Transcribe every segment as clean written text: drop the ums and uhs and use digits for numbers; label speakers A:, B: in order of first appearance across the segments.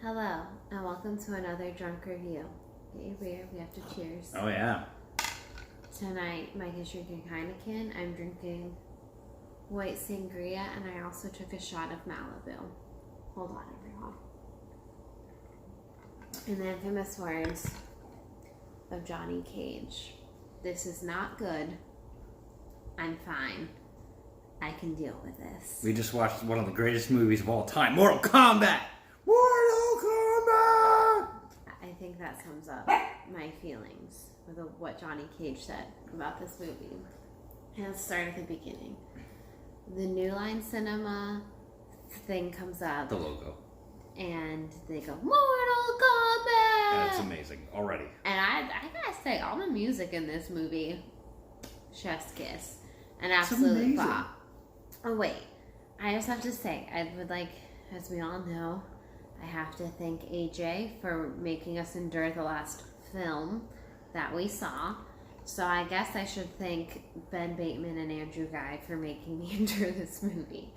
A: Hello, and welcome to another drunk review. Get your beer, we have to cheers.
B: Oh, yeah.
A: Tonight, Mike is drinking Heineken, I'm drinking white sangria, and I also took a shot of Malibu. Hold on, everyone. In the infamous words of Johnny Cage, this is not good. I'm fine. I can deal with this.
B: We just watched one of the greatest movies of all time, Mortal Kombat! Mortal Kombat!
A: I think that sums up my feelings with what Johnny Cage said about this movie. And let's start at the beginning. The New Line Cinema thing comes up.
B: The logo.
A: And they go, Mortal Kombat!
B: And it's amazing, already.
A: And I gotta say, all the music in this movie, chef's kiss. And absolutely pop. Oh, wait. I just have to say, I would like, as we all know, I have to thank AJ for making us endure the last film that we saw. So I guess I should thank Ben Bateman and Andrew Guy for making me endure this movie.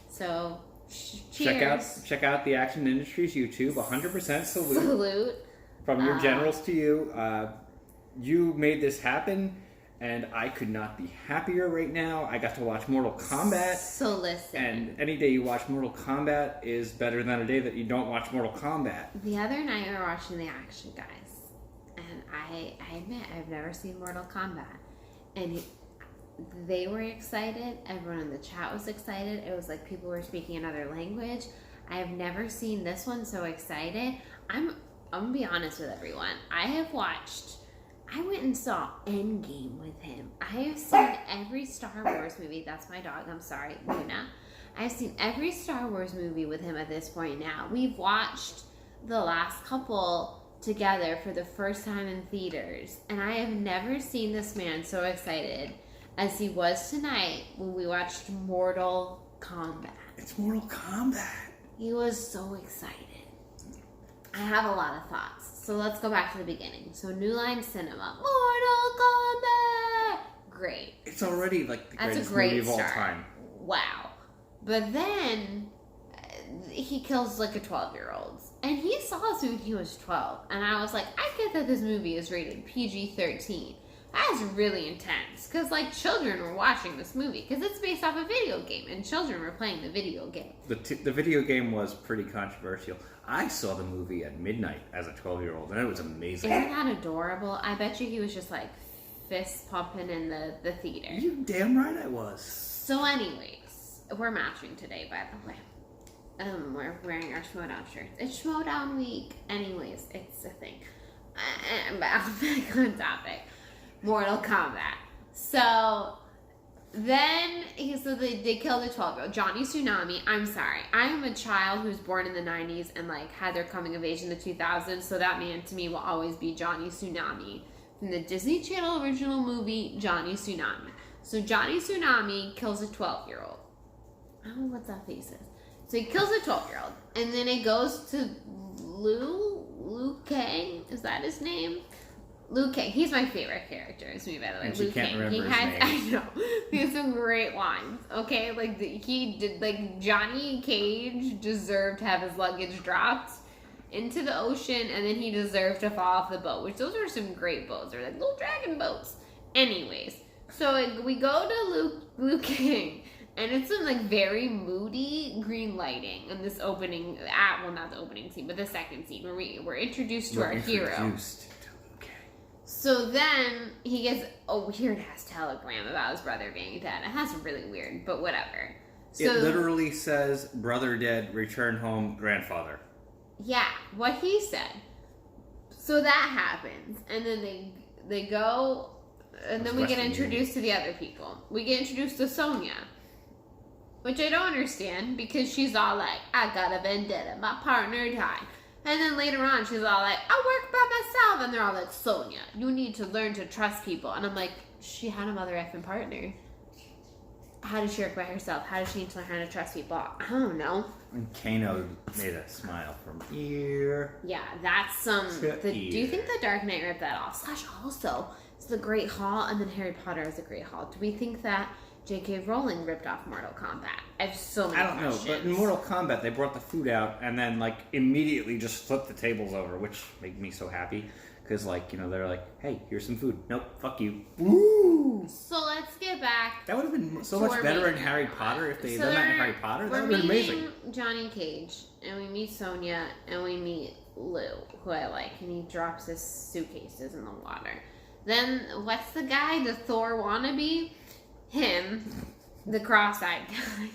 A: So, cheers.
B: Check out the Action Industries YouTube. 100% salute.
A: Salute.
B: From your generals to you. You made this happen, and I could not be happier right now. I got to watch Mortal Kombat.
A: So listen.
B: And any day you watch Mortal Kombat is better than a day that you don't watch Mortal Kombat.
A: The other night we were watching the Action Guys. And I admit, I've never seen Mortal Kombat. And they were excited. Everyone in the chat was excited. It was like people were speaking another language. I have never seen this one so excited. I'm going to be honest with everyone. I went and saw Endgame with him. I have seen every Star Wars movie. That's my dog. I'm sorry, Luna. I've seen every Star Wars movie with him at this point now. We've watched the last couple together for the first time in theaters. And I have never seen this man so excited as he was tonight when we watched Mortal Kombat.
B: It's Mortal Kombat.
A: He was so excited. I have a lot of thoughts. So let's go back to the beginning. So New Line Cinema. Mortal Kombat! Great.
B: It's already like the
A: That's
B: greatest
A: a great
B: movie of all
A: start.
B: time.
A: Wow. But then he kills like a 12-year-old. And he saw this when he was 12. And I was like, I get that this movie is rated PG-13. That's really intense. Because like children were watching this movie. Because it's based off a video game. And children were playing the video game.
B: The video game was pretty controversial. I saw the movie at midnight as a 12-year-old, and it was amazing.
A: Isn't that adorable? I bet you he was just like fist pumping in the theater.
B: You damn right I was.
A: So anyways, we're matching today, by the way. We're wearing our Shoutout shirts. It's Showdown week. Anyways, it's a thing. Back on topic. Mortal Kombat. So then they killed the 12-year-old. Johnny Tsunami. I'm sorry. I'm a child who was born in the 90s and like had their coming of age in the 2000s. So that man to me will always be Johnny Tsunami from the Disney Channel original movie Johnny Tsunami. So Johnny Tsunami kills a 12-year-old. I don't know what that face is. So he kills a 12-year-old, and then it goes to Liu Kang. Is that his name? Liu Kang. He's my favorite character in this movie, by the way.
B: And she
A: Liu
B: can't
A: Kang.
B: remember
A: He
B: his
A: had,
B: name.
A: I know. He has some great lines. Okay, like he did. Like Johnny Cage deserved to have his luggage dropped into the ocean, and then he deserved to fall off the boat. Which those are some great boats. They're like little dragon boats. Anyways, so we go to Liu Kang. And it's some like very moody green lighting in this opening, well not the opening scene, but the second scene where we're introduced to our hero. So then he gets a weird ass telegram about his brother being dead. That's really weird, but whatever. So,
B: it literally says, brother dead, return home, grandfather.
A: Yeah, what he said. So that happens, and then they go, and then we get introduced to the other people. We get introduced to Sonya. Which I don't understand, because she's all like, I got a vendetta, my partner died. And then later on, she's all like, I work by myself. And they're all like, Sonya, you need to learn to trust people. And I'm like, she had a mother effing partner. How does she work by herself? How does she need to learn how to trust people? I don't know.
B: And Kano made a smile from ear.
A: Yeah, that's some...
B: to
A: do you think the Dark Knight ripped that off? / also, it's the Great Hall, and then Harry Potter is the Great Hall. Do we think that J.K. Rowling ripped off Mortal Kombat. I have so many
B: I don't know,
A: questions.
B: but in Mortal Kombat, they brought the food out and then, like, immediately just flipped the tables over, which made me so happy. Because, like, you know, they're like, hey, here's some food. Nope, fuck you. Woo!
A: So let's get back.
B: That would have been so much better in Harry Potter if they had done that in Harry Potter. That would have been amazing.
A: We're meeting Johnny Cage, and we meet Sonya, and we meet Lou, who I like, and he drops his suitcases in the water. Then, what's the guy? The Thor wannabe? Him. The cross-eyed guy.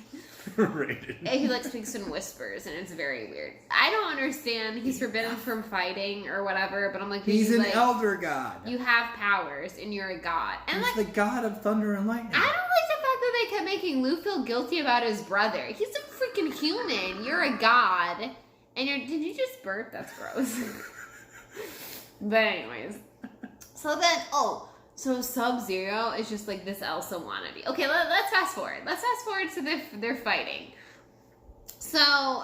B: Right.
A: And he like speaks in whispers, and it's very weird. I don't understand. He's forbidden from fighting or whatever, but I'm like,
B: he's an
A: like,
B: elder god.
A: You have powers, and you're a god. And
B: he's
A: like,
B: the god of thunder and lightning.
A: I don't like the fact that they kept making Lou feel guilty about his brother. He's a freaking human. You're a god, and you're. Did you just burp? That's gross. But anyways, so then So Sub-Zero is just like this Elsa wannabe. Okay, let's fast forward. Let's fast forward to they're fighting. So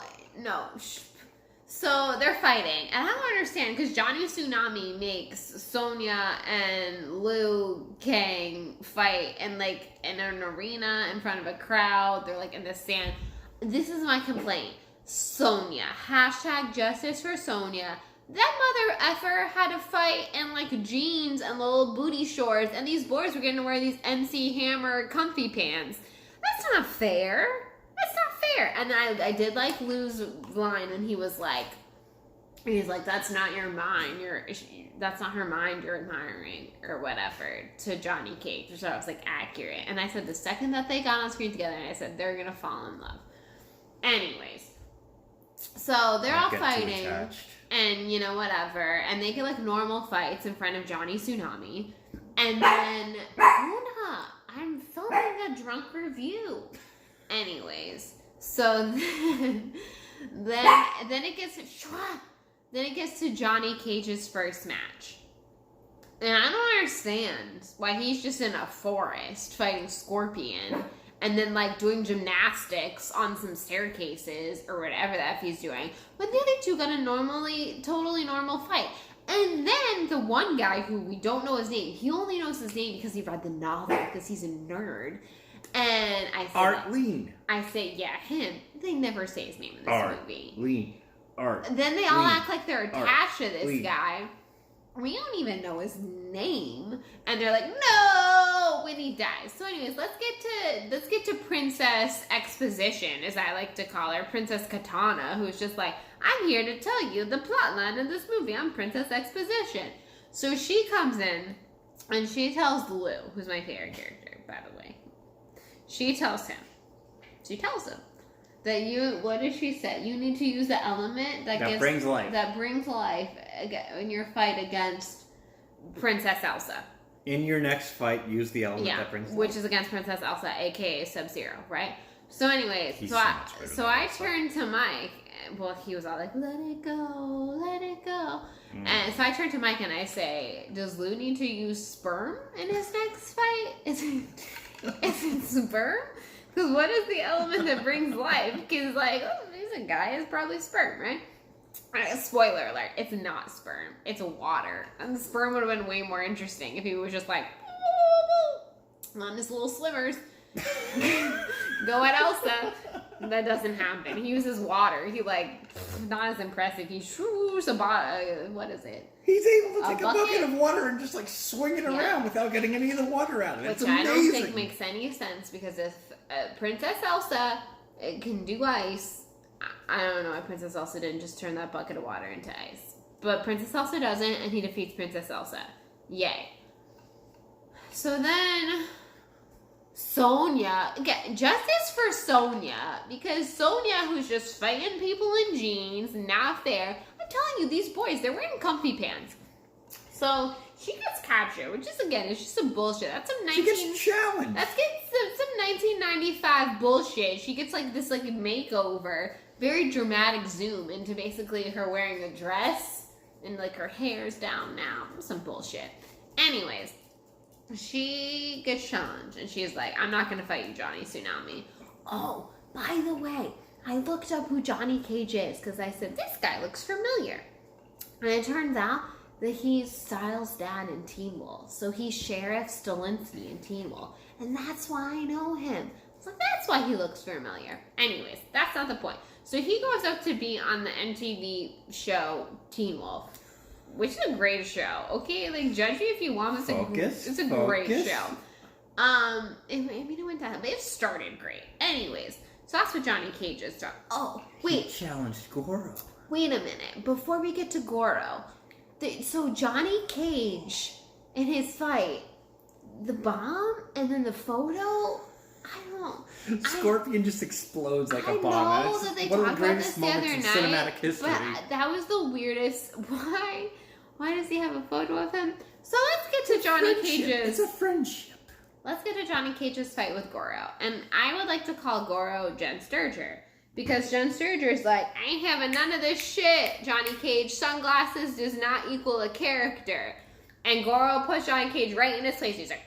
A: they're fighting, and I don't understand because Johnny Tsunami makes Sonya and Liu Kang fight in like in an arena in front of a crowd. They're like in the sand. This is my complaint. Sonya. #justice for Sonya. That mother effer had to fight in like jeans and little booty shorts, and these boys were getting to wear these MC Hammer comfy pants. That's not fair. That's not fair. And I did like Lou's line when he's like, that's not your mind. That's not her mind you're admiring or whatever to Johnny Cage. So I was like accurate. And I said the second that they got on screen together, I said they're gonna fall in love. Anyways, so they're all fighting. And, you know, whatever. And they get, like, normal fights in front of Johnny Tsunami. And then, Luna, I'm filming a drunk review. Anyways. So then it gets to Johnny Cage's first match. And I don't understand why he's just in a forest fighting Scorpion. And then, like, doing gymnastics on some staircases or whatever that he's doing. But the other two got a totally normal fight. And then the one guy who we don't know his name, he only knows his name because he read the novel because he's a nerd. And I said...
B: Artleen.
A: I say, yeah, him. They never say his name in this movie.
B: Artleen.
A: Then they all act like they're attached to this guy. We don't even know his name, and they're like, no, when he dies. So anyways, let's get to Princess Exposition, as I like to call her, Princess Katana, who's just like, I'm here to tell you the plotline of this movie. I'm Princess Exposition. So she comes in, and she tells Lou, who's my favorite character, by the way. She tells him that what did she say? You need to use the element that brings life in your fight against Princess Elsa.
B: In your next fight, use the element that brings life.
A: Which is against Princess Elsa, aka Sub-Zero, right? So anyways, I turned to Mike. Well, he was all like, let it go, let it go. And so I turned to Mike and I say, does Lou need to use sperm in his next fight? Is it sperm? Because what is the element that brings life? Because, like, he's a guy, it's probably sperm, right? Spoiler alert, it's not sperm. It's water. And sperm would have been way more interesting if he was just like, on his little slivers. Go at Elsa. That doesn't happen. He uses water. He, like, not as impressive. He shoots a what is it?
B: He's able to take a bucket of water and just, like, swing it around without getting any of the water out of it. It's amazing. Which I don't think makes any sense, because if Princess Elsa can do ice, I don't know why Princess Elsa didn't just turn that bucket of water into ice. But Princess Elsa doesn't, and he defeats Princess Elsa. Yay. So then... Sonya, again, justice for Sonya, because Sonya, who's just fighting people in jeans, not fair. I'm telling you, these boys, they're wearing comfy pants. So she gets captured, which is, again, it's just some bullshit. That's some She gets challenged.
A: That's some 1995 bullshit. She gets like this like makeover, very dramatic zoom into basically her wearing a dress and like her hair's down now. Some bullshit. Anyways. She gets challenged, and she's like, I'm not going to fight you, Johnny Tsunami. Oh, by the way, I looked up who Johnny Cage is, because I said, this guy looks familiar. And it turns out that he's Styles' dad in Teen Wolf. So he's Sheriff Stilinski in Teen Wolf. And that's why I know him. So that's why he looks familiar. Anyways, that's not the point. So he goes up to be on the MTV show Teen Wolf, which is a great show. Okay, like, judge me if you want. It's a great show. It went down, but it started great. Anyways, so that's what Johnny Cage has done. Oh, wait.
B: He challenged Goro.
A: Wait a minute. Before we get to Goro, so Johnny Cage in his fight, the bomb and then the photo, I don't know.
B: Scorpion just explodes like a bomb.
A: I know that they talked about this the other night,
B: cinematic history.
A: But that was the weirdest. Why does he have a photo of him? So let's get to Johnny Cage's.
B: It's a friendship.
A: Let's get to Johnny Cage's fight with Goro. And I would like to call Goro Jen Sturger. Because Jen Sturger's like, I ain't having none of this shit, Johnny Cage. Sunglasses does not equal a character. And Goro pushed Johnny Cage right in his face. He's like,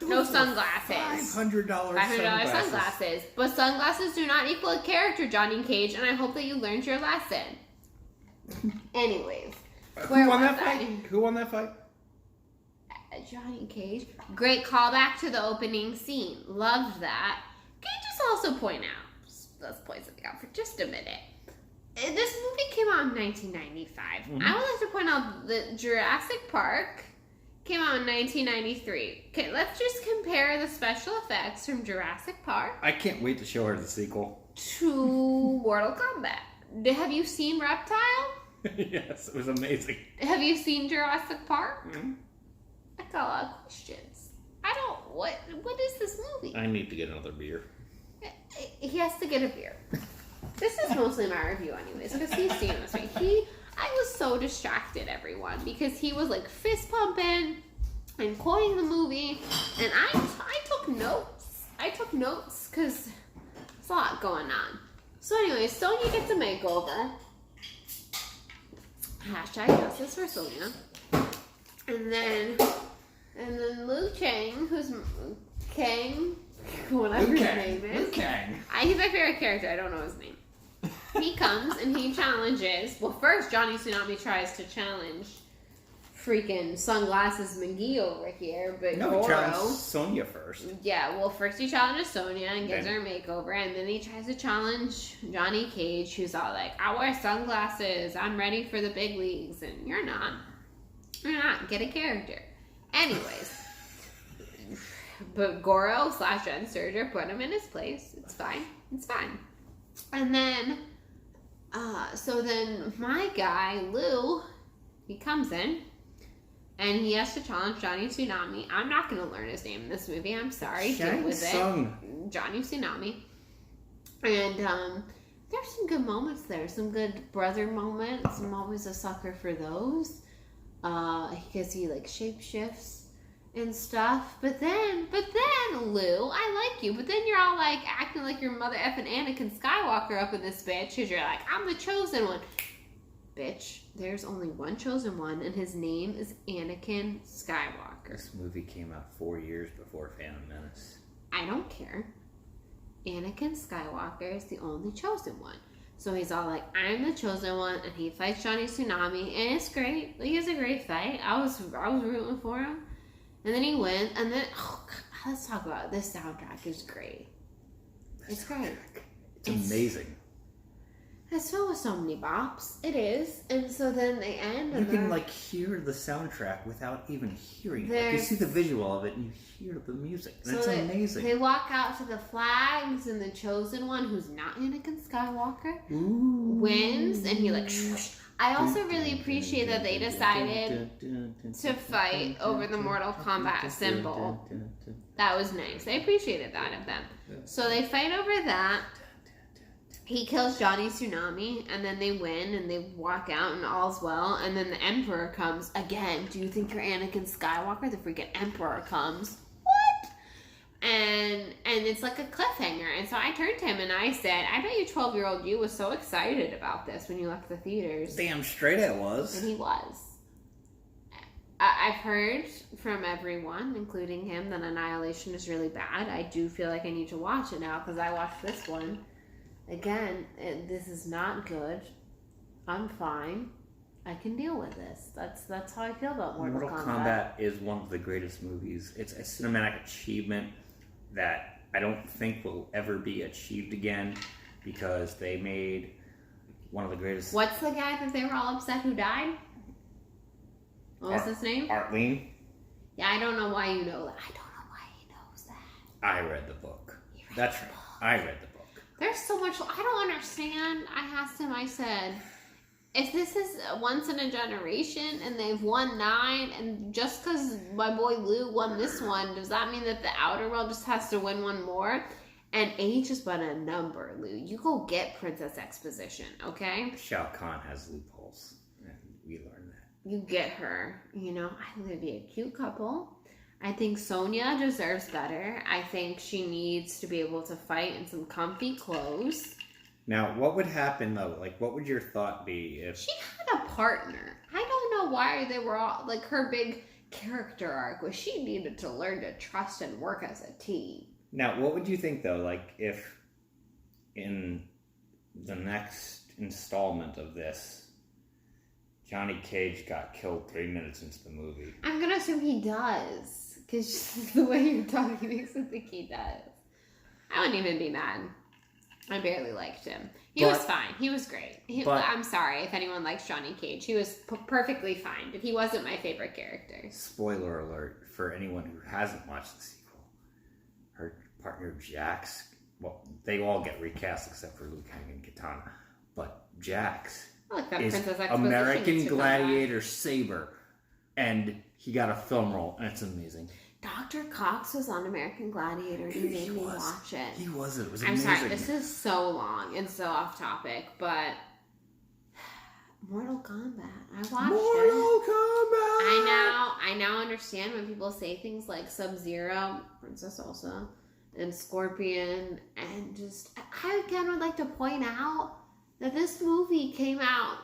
A: no sunglasses.
B: $500
A: sunglasses. But sunglasses do not equal a character, Johnny Cage. And I hope that you learned your lesson. Anyways.
B: Who won that fight? Who won that fight?
A: Johnny Cage. Great callback to the opening scene. Loved that. Can you just also point out, let's point something out for just a minute. This movie came out in 1995. Mm-hmm. I would like to point out that Jurassic Park came out in 1993. Okay, let's just compare the special effects from Jurassic Park.
B: I can't wait to show her the sequel.
A: To Mortal Kombat. Have you seen Reptile?
B: Yes, it was amazing.
A: Have you seen Jurassic Park?
B: Mm-hmm.
A: I got a lot of questions. What is this movie?
B: I need to get another beer.
A: He has to get a beer. This is mostly my review anyways, because he's seen this right. I was so distracted, everyone, because he was like fist pumping and quoting the movie, and I took notes. I took notes because there's a lot going on. So anyway, Sonya gets a makeover. Hashtag justice for Sonya. And then Liu Kang, who's Kang, whatever his name is.
B: Liu Kang.
A: He's my favorite character. I don't know his name. He comes and he challenges. Well, first Johnny Tsunami tries to challenge freaking Sunglasses McGee over here, but
B: no,
A: Goro,
B: he challenged Sonya first.
A: Yeah, well, first he challenges Sonya and gives her a makeover, and then he tries to challenge Johnny Cage, who's all like, I wear sunglasses, I'm ready for the big leagues, and you're not. You're not. Get a character. Anyways. But Goro / Jen Sturger put him in his place. It's fine. It's fine. And then, so then my guy, Lou, he comes in, and he has to challenge Johnny Tsunami. I'm not going to learn his name in this movie. I'm sorry. Deal with it. Johnny Tsunami. And there's some good moments there. Some good brother moments. I'm always a sucker for those. Because he like shapeshifts and stuff. But then, Lou, I like you. But then you're all like acting like your mother effing Anakin Skywalker up in this bitch. Because you're like, I'm the chosen one. Bitch, there's only one chosen one, and his name is Anakin Skywalker.
B: This movie came out 4 years before Phantom Menace.
A: I don't care. Anakin Skywalker is the only chosen one. So he's all like, I'm the chosen one, and he fights Johnny Tsunami, and it's great. Like, it's a great fight. I was rooting for him. And then he wins, and then, oh God, let's talk about it. This soundtrack is great. It's great.
B: It's amazing.
A: It's filled with so many bops. It is. And so then they end. And
B: you can like hear the soundtrack without even hearing it. Like, you see the visual of it and you hear the music. And so it's amazing.
A: They walk out to the flags, and the chosen one, who's not Anakin Skywalker, wins. And he like... I also really appreciate that they decided to fight over the Mortal Kombat symbol. That was nice. I appreciated that of them. So they fight over that. He kills Johnny Tsunami, and then they win, and they walk out, and all's well. And then the Emperor comes again. Do you think you're Anakin Skywalker? The freaking Emperor comes. What? And it's like a cliffhanger. And so I turned to him and I said, I bet you 12-year-old you was so excited about this when you left the theaters.
B: Damn straight I was.
A: And he was. I've heard from everyone, including him, that Annihilation is really bad. I do feel like I need to watch it now because I watched this one. Again, this is not good. I'm fine. I can deal with this. That's how I feel about
C: Mortal Kombat is one of the greatest movies. It's a cinematic achievement that I don't think will ever be achieved again because they made one of the greatest.
A: What's the guy that they were all upset who died? What was his name?
C: Artleen.
A: Yeah, I don't know why you know that. I don't know why he knows that.
C: I read the book. That's right. I read the book.
A: There's so much. I don't understand. I asked him, I said, if this is once in a generation and they've won 9, and just because my boy Lou won this one, does that mean that the outer world just has to win one more? And age is but a number, Lou. You go get Princess Exposition, okay?
C: Shao Kahn has loopholes, and we learned that.
A: You get her. You know, I think they'd be a cute couple. I think Sonya deserves better. I think she needs to be able to fight in some comfy clothes.
C: Now, what would happen, though? Like, what would your thought be if...
A: She had a partner. I don't know why they were all... Like, her big character arc was she needed to learn to trust and work as a team.
C: Now, what would you think, though, like, if in the next installment of this, Johnny Cage got killed 3 minutes into the movie?
A: I'm going to assume he does. Because the way you're talking makes me think he does. I wouldn't even be mad. I barely liked him. He was fine. He was great. I'm sorry if anyone likes Johnny Cage. He was perfectly fine, but he wasn't my favorite character.
C: Spoiler alert for anyone who hasn't watched the sequel. Her partner Jax, well, they all get recast except for Liu Kang and Kitana. But Jax is American Gladiator Saber. And he got a film role, and it's amazing.
A: Dr. Cox was on American Gladiator. You made me watch it.
C: He was. It was
A: amazing.
C: I'm
A: sorry, this is so long and so off topic, but Mortal Kombat. I watched
C: Mortal Kombat.
A: I now understand when people say things like Sub-Zero, Princess Elsa, and Scorpion, and just I again would like to point out that this movie came out.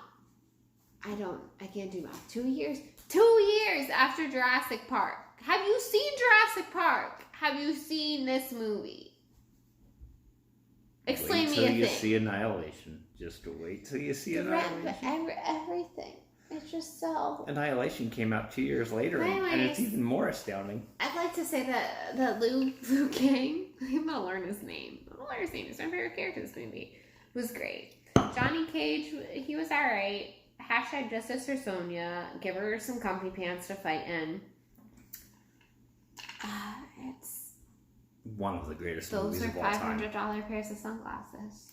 A: I can't do math. 2 years. 2 years after Jurassic Park. Have you seen Jurassic Park? Have you seen this movie? Explain me a thing.
C: Wait till you see Annihilation. Just wait till you see Annihilation.
A: Everything. It's just so...
C: Annihilation came out 2 years later, and it's even more astounding.
A: I'd like to say that Liu Kang, I'm going to learn his name. I'm going to learn his name. He's my favorite character in this movie. It was great. Johnny Cage, he was alright. # justice for Sonya. Give her some comfy pants to fight in. It's
C: one of the greatest movies of all time.
A: Those are $500 pairs of sunglasses.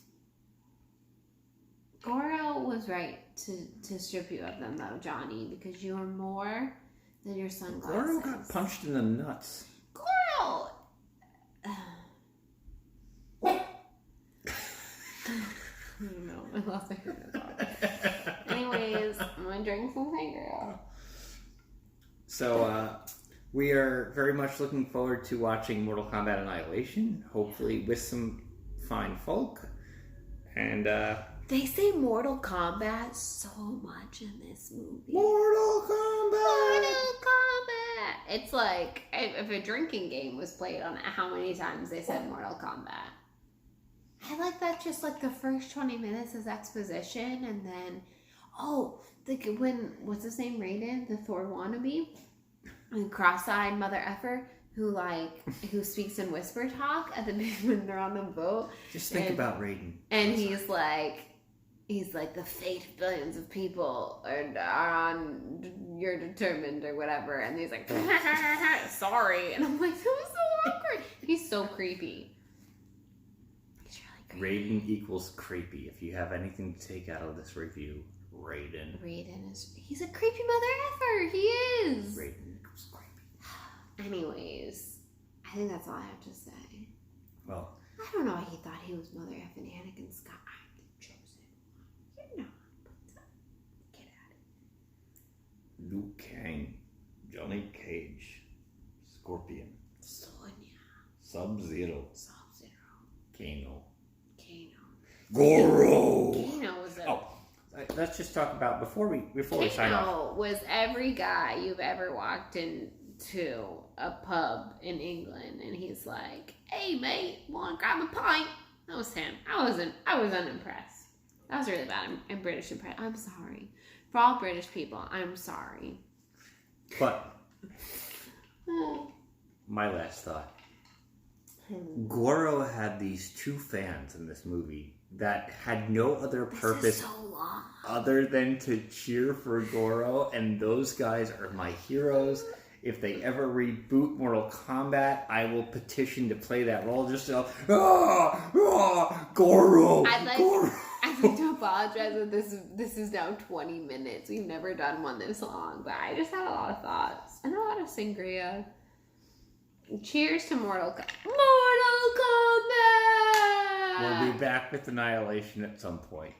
A: Goro was right to strip you of them, though, Johnny, because you are more than your sunglasses.
C: Goro got punched in the nuts.
A: Goro! No, I lost my train of thought. Anyways, I'm gonna drink some sangria.
C: So, we are very much looking forward to watching Mortal Kombat Annihilation, hopefully with some fine folk. And,
A: they say Mortal Kombat so much in this movie.
C: Mortal Kombat!
A: Mortal Kombat! It's like, if a drinking game was played on it, how many times they said Mortal Kombat. I like that just like the first 20 minutes is exposition, and then, what's his name, Raiden, the Thor wannabe, and cross-eyed mother effer, who speaks in whisper talk at the when they're on the boat.
C: Just think about Raiden.
A: And he's like, the fate of billions of people are on, you're determined or whatever, and he's like, sorry, and I'm like, that was so awkward. He's so creepy.
C: Raiden equals creepy. If you have anything to take out of this review, Raiden.
A: He's a creepy mother effer. He is.
C: Raiden equals creepy.
A: Anyways, I think that's all I have to say.
C: Well,
A: I don't know why he thought he was mother effing Anakin Scott. I'm the chosen one. You're not. Get at it.
C: Liu Kang, Johnny Cage, Scorpion,
A: Sonya,
C: Sub-Zero, Kano.
A: Goro was
C: let's just talk about before we sign off.
A: Kano was every guy you've ever walked into a pub in England, and he's like, "Hey mate, want to grab a pint?" That was him. I was unimpressed. That was really bad. I'm British impression. I'm sorry. For all British people, I'm sorry.
C: But my last thought. Goro had these two fans in this movie that had no other purpose other than to cheer for Goro, and those guys are my heroes. If they ever reboot Mortal Kombat, I will petition to play that role just to Goro.
A: I'd like to apologize that this is now 20 minutes. We've never done one this long, but I just had a lot of thoughts and a lot of sangria. Cheers to Mortal Kombat!
C: We'll be back with Annihilation at some point.